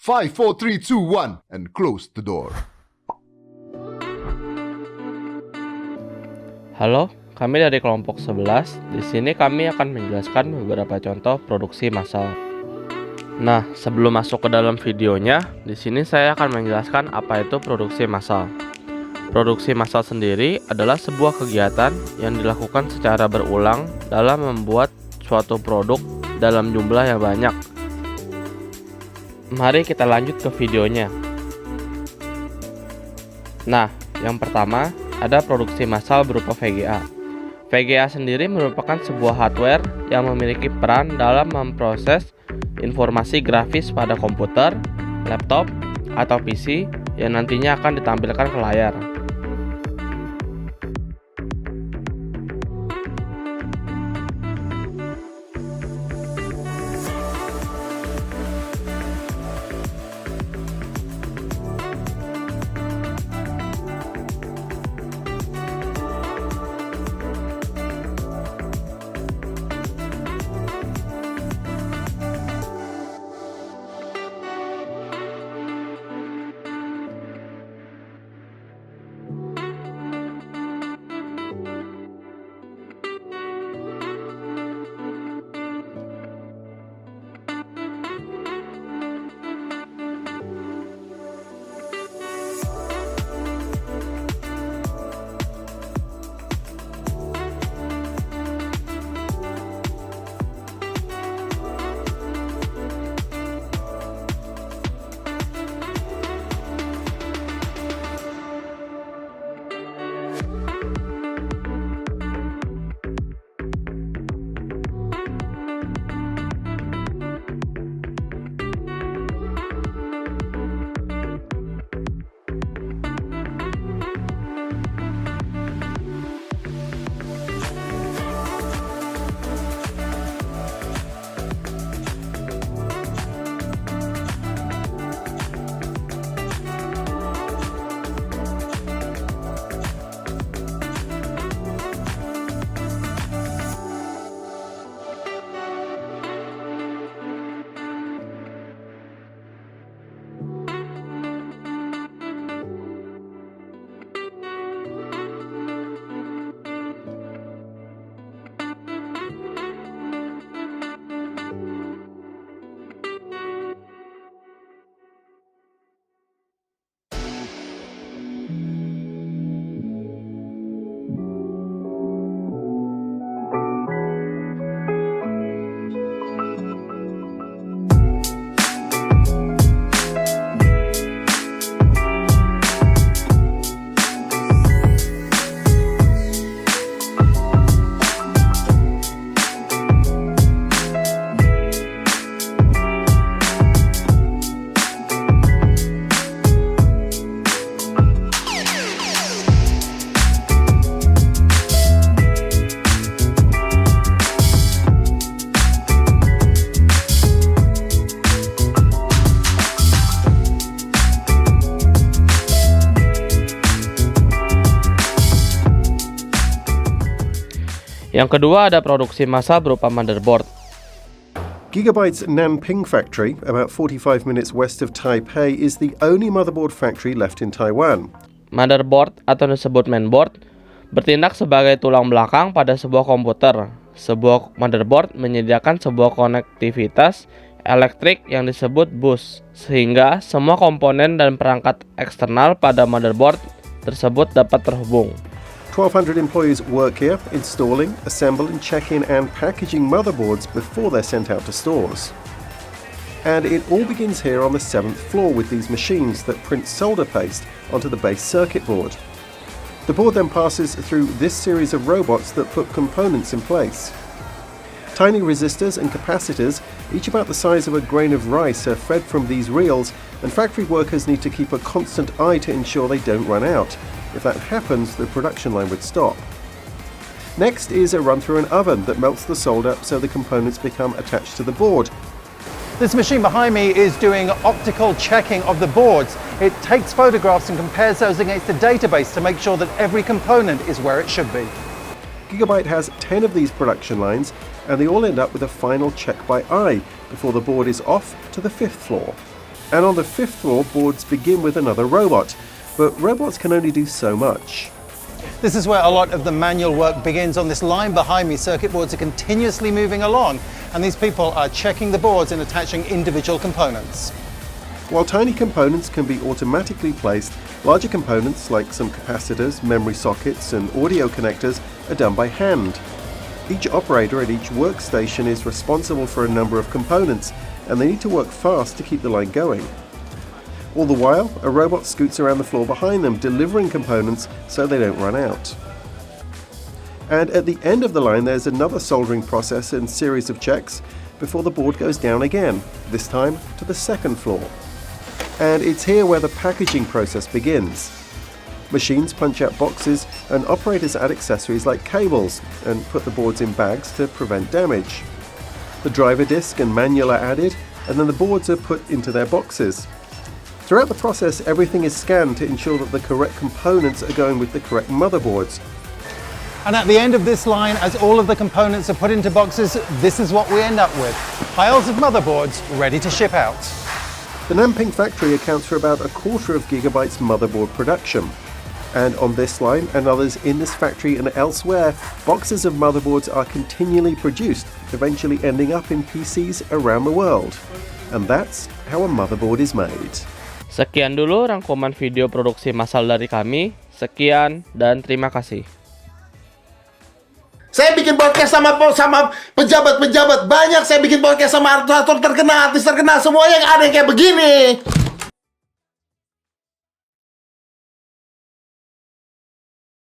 5, 4, 3, 2, 1, and close the door. Halo, kami dari kelompok 11. Di sini kami akan menjelaskan beberapa contoh produksi massal. Nah, sebelum masuk ke dalam videonya, di sini saya akan menjelaskan apa itu produksi massal. Produksi massal sendiri adalah sebuah kegiatan yang dilakukan secara berulang dalam membuat suatu produk dalam jumlah yang banyak. Mari kita lanjut ke videonya. Nah, yang pertama ada produksi massal berupa VGA. VGA sendiri merupakan sebuah hardware yang memiliki peran dalam memproses informasi grafis pada komputer, laptop, atau PC yang nantinya akan ditampilkan ke layar. Yang kedua ada produksi massal berupa motherboard. Gigabyte's Nanping factory, about 45 minutes west of Taipei, is the only motherboard factory left in Taiwan. Motherboard atau disebut mainboard bertindak sebagai tulang belakang pada sebuah komputer. Sebuah motherboard menyediakan sebuah konektivitas elektrik yang disebut bus, sehingga semua komponen dan perangkat eksternal pada motherboard tersebut dapat terhubung. 1,200 employees work here, installing, assembling, checking and packaging motherboards before they're sent out to stores. And it all begins here on the 7th floor with these machines that print solder paste onto the base circuit board. The board then passes through this series of robots that put components in place. Tiny resistors and capacitors, each about the size of a grain of rice, are fed from these reels, and factory workers need to keep a constant eye to ensure they don't run out. If that happens, the production line would stop. Next is a run through an oven that melts the solder so the components become attached to the board. This machine behind me is doing optical checking of the boards. It takes photographs and compares those against a database to make sure that every component is where it should be. Gigabyte has 10 of these production lines, and they all end up with a final check by eye before the board is off to the 5th floor. And on the 5th floor, boards begin with another robot, but robots can only do so much. This is where a lot of the manual work begins. On this line behind me, circuit boards are continuously moving along, and these people are checking the boards and attaching individual components. While tiny components can be automatically placed, larger components like some capacitors, memory sockets and audio connectors are done by hand. Each operator at each workstation is responsible for a number of components, and they need to work fast to keep the line going. All the while, a robot scoots around the floor behind them, delivering components so they don't run out. And at the end of the line, there's another soldering process and series of checks before the board goes down again, this time to the 2nd floor. And it's here where the packaging process begins. Machines punch out boxes and operators add accessories like cables and put the boards in bags to prevent damage. The driver disc and manual are added, and then the boards are put into their boxes. Throughout the process, everything is scanned to ensure that the correct components are going with the correct motherboards. And at the end of this line, as all of the components are put into boxes, this is what we end up with. Piles of motherboards ready to ship out. The Nanping factory accounts for about 1/4 gigabytes motherboard production. And on this line and others in this factory and elsewhere, boxes of motherboards are continually produced, eventually ending up in PCs around the world. And that's how a motherboard is made. Sekian dulu rangkuman video produksi massal dari kami. Sekian dan terima kasih. Saya bikin podcast sama pejabat-pejabat banyak. Saya bikin podcast sama artis terkenal, semuanya ada yang kayak begini.